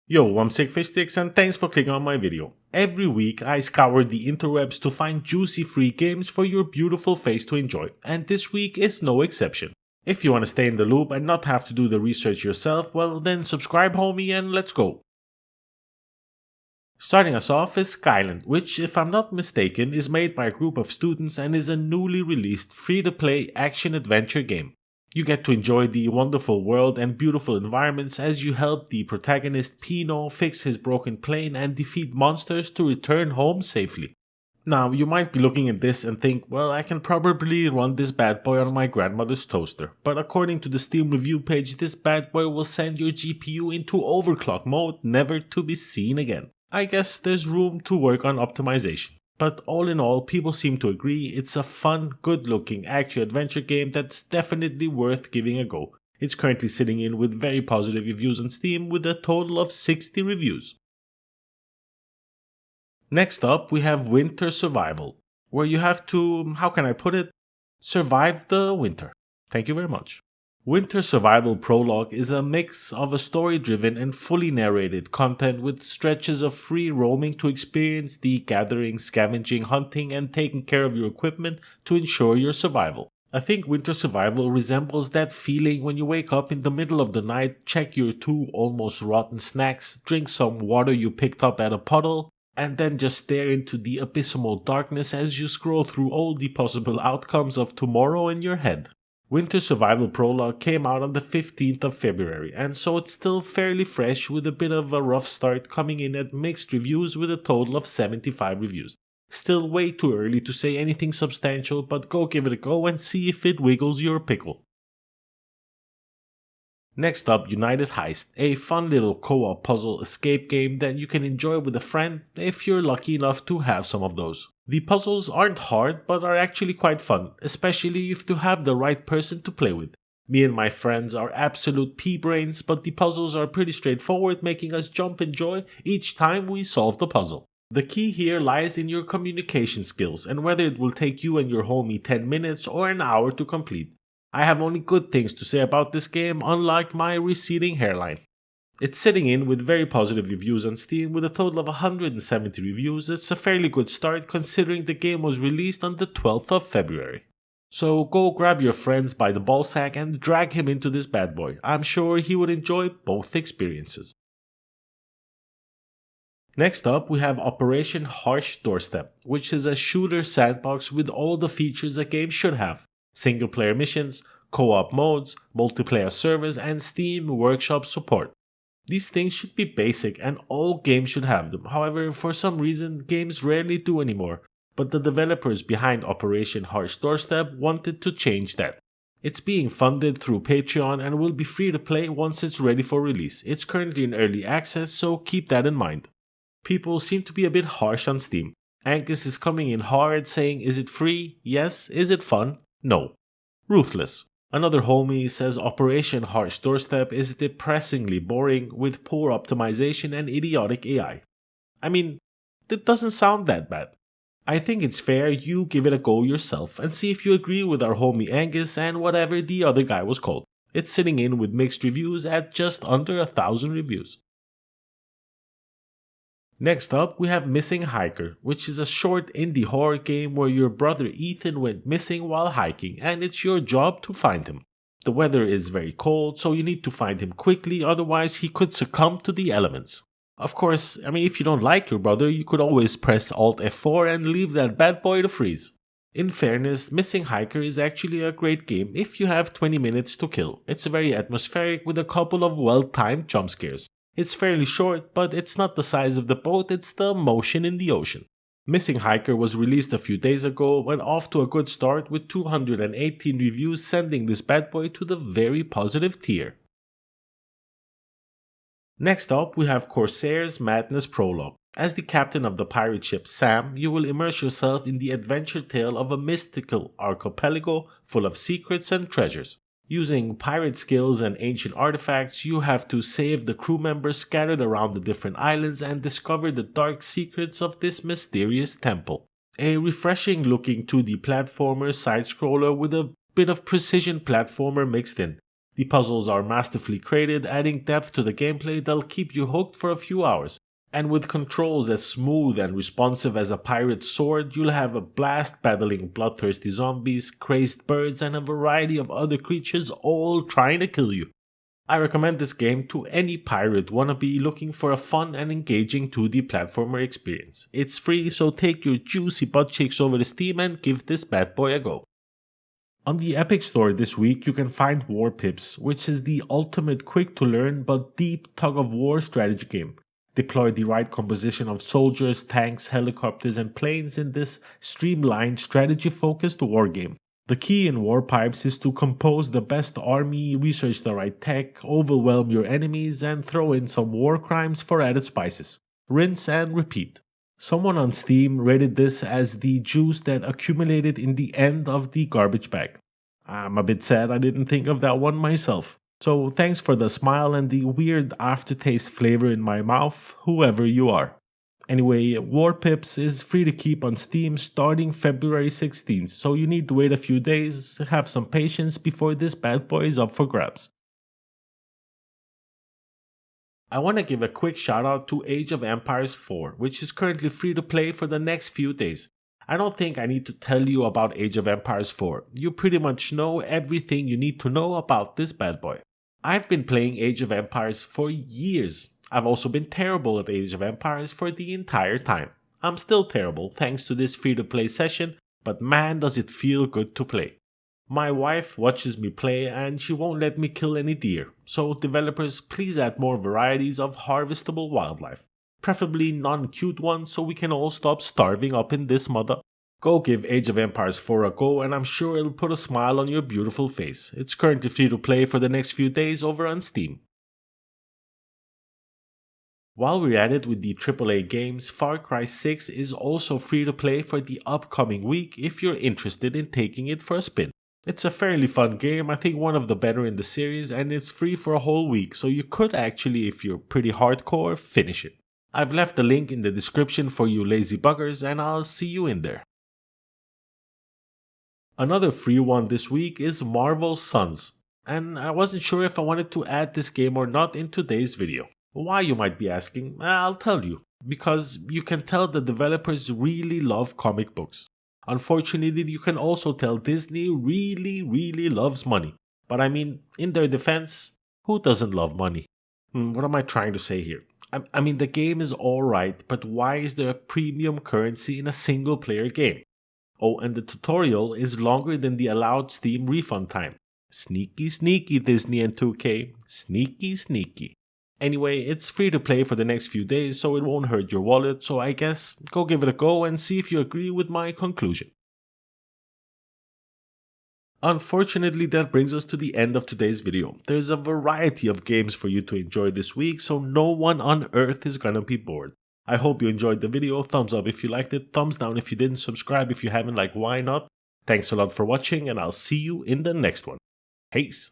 Yo, I'm Sickfishsticks and thanks for clicking on my video. Every week I scour the interwebs to find juicy free games for your beautiful face to enjoy, and this week is no exception. If you want to stay in the loop and not have to do the research yourself, well then subscribe homie and let's go. Starting us off is SkyIsland, which if I'm not mistaken is made by a group of students and is a newly released free-to-play action-adventure game. You get to enjoy the wonderful world and beautiful environments as you help the protagonist Pino fix his broken plane and defeat monsters to return home safely. Now, you might be looking at this and think, well, I can probably run this bad boy on my grandmother's toaster, but according to the Steam review page, this bad boy will send your GPU into overclock mode, never to be seen again. I guess there's room to work on optimization. But all in all, people seem to agree it's a fun, good-looking action-adventure game that's definitely worth giving a go. It's currently sitting in with very positive reviews on Steam with a total of 60 reviews. Next up, we have Winter Survival, where you have to, how can I put it, survive the winter. Thank you very much. Winter Survival Prologue is a mix of a story-driven and fully narrated content with stretches of free roaming to experience the gathering, scavenging, hunting, and taking care of your equipment to ensure your survival. I think Winter Survival resembles that feeling when you wake up in the middle of the night, check your 2 almost rotten snacks, drink some water you picked up at a puddle, and then just stare into the abysmal darkness as you scroll through all the possible outcomes of tomorrow in your head. Winter Survival Prologue came out on the 15th of February, and so it's still fairly fresh with a bit of a rough start coming in at mixed reviews with a total of 75 reviews. Still way too early to say anything substantial, but go give it a go and see if it wiggles your pickle. Next up, United Heist, a fun little co-op puzzle escape game that you can enjoy with a friend if you're lucky enough to have some of those. The puzzles aren't hard but are actually quite fun, especially if you have the right person to play with. Me and my friends are absolute pea-brains, but the puzzles are pretty straightforward, making us jump in joy each time we solve the puzzle. The key here lies in your communication skills and whether it will take you and your homie 10 minutes or an hour to complete. I have only good things to say about this game, unlike my receding hairline. It's sitting in with very positive reviews on Steam with a total of 170 reviews. It's a fairly good start considering the game was released on the 12th of February. So go grab your friends by the ballsack and drag him into this bad boy. I'm sure he would enjoy both experiences. Next up, we have Operation Harsh Doorstop, which is a shooter sandbox with all the features a game should have. Single player missions, co-op modes, multiplayer servers, and Steam Workshop support. These things should be basic and all games should have them. However, for some reason, games rarely do anymore, but the developers behind Operation Harsh Doorstop wanted to change that. It's being funded through Patreon and will be free to play once it's ready for release. It's currently in early access, so keep that in mind. People seem to be a bit harsh on Steam. Angus is coming in hard saying, is it free? Yes. Is it fun? No. Ruthless. Another homie says Operation Harsh Doorstop is depressingly boring with poor optimization and idiotic AI. I mean, that doesn't sound that bad. I think it's fair you give it a go yourself and see if you agree with our homie Angus and whatever the other guy was called. It's sitting in with mixed reviews at just under 1,000 reviews. Next up, we have Missing Hiker, which is a short indie horror game where your brother Ethan went missing while hiking and it's your job to find him. The weather is very cold, so you need to find him quickly, otherwise he could succumb to the elements. Of course, if you don't like your brother, you could always press Alt F4 and leave that bad boy to freeze. In fairness, Missing Hiker is actually a great game if you have 20 minutes to kill. It's very atmospheric with a couple of well-timed jump scares. It's fairly short, but it's not the size of the boat, it's the motion in the ocean. Missing Hiker was released a few days ago, went off to a good start with 218 reviews, sending this bad boy to the very positive tier. Next up, we have Corsairs Madness Prologue. As the captain of the pirate ship Sam, you will immerse yourself in the adventure tale of a mystical archipelago full of secrets and treasures. Using pirate skills and ancient artifacts, you have to save the crew members scattered around the different islands and discover the dark secrets of this mysterious temple. A refreshing looking 2D platformer side-scroller with a bit of precision platformer mixed in. The puzzles are masterfully created, adding depth to the gameplay that'll keep you hooked for a few hours. And with controls as smooth and responsive as a pirate's sword, you'll have a blast battling bloodthirsty zombies, crazed birds, and a variety of other creatures all trying to kill you. I recommend this game to any pirate wannabe looking for a fun and engaging 2D platformer experience. It's free, so take your juicy butt cheeks over to Steam and give this bad boy a go. On the Epic Store this week, you can find Warpips, which is the ultimate quick-to-learn but deep tug-of-war strategy game. Deploy the right composition of soldiers, tanks, helicopters, and planes in this streamlined, strategy-focused war game. The key in Warpipes is to compose the best army, research the right tech, overwhelm your enemies, and throw in some war crimes for added spices. Rinse and repeat. Someone on Steam rated this as the juice that accumulated in the end of the garbage bag. I'm a bit sad I didn't think of that one myself. So thanks for the smile and the weird aftertaste flavor in my mouth, whoever you are. Anyway, Warpips is free to keep on Steam starting February 16th, so you need to wait a few days, have some patience before this bad boy is up for grabs. I want to give a quick shout out to Age of Empires 4, which is currently free to play for the next few days. I don't think I need to tell you about Age of Empires 4, you pretty much know everything you need to know about this bad boy. I've been playing Age of Empires for years. I've also been terrible at Age of Empires for the entire time. I'm still terrible thanks to this free-to-play session, but man does it feel good to play. My wife watches me play and she won't let me kill any deer, so developers please add more varieties of harvestable wildlife. Preferably non-cute ones so we can all stop starving up in this mother. Go give Age of Empires 4 a go and I'm sure it'll put a smile on your beautiful face. It's currently free to play for the next few days over on Steam. While we're at it with the AAA games, Far Cry 6 is also free to play for the upcoming week if you're interested in taking it for a spin. It's a fairly fun game, I think one of the better in the series, and it's free for a whole week, so you could actually, if you're pretty hardcore, finish it. I've left a link in the description for you lazy buggers and I'll see you in there. Another free one this week is Marvel's Sons, and I wasn't sure if I wanted to add this game or not in today's video. Why, you might be asking? I'll tell you. Because you can tell the developers really love comic books. Unfortunately, you can also tell Disney really loves money. But I mean, in their defense, who doesn't love money? What am I trying to say here? I mean, the game is alright, but why is there a premium currency in a single player game? Oh, and the tutorial is longer than the allowed Steam refund time. Sneaky Disney and 2K. Sneaky. Anyway, it's free to play for the next few days, so it won't hurt your wallet, so I guess go give it a go and see if you agree with my conclusion. Unfortunately, that brings us to the end of today's video. There's a variety of games for you to enjoy this week, so no one on earth is gonna be bored. I hope you enjoyed the video, thumbs up if you liked it, thumbs down if you didn't, subscribe if you haven't, like why not? Thanks a lot for watching and I'll see you in the next one. Peace!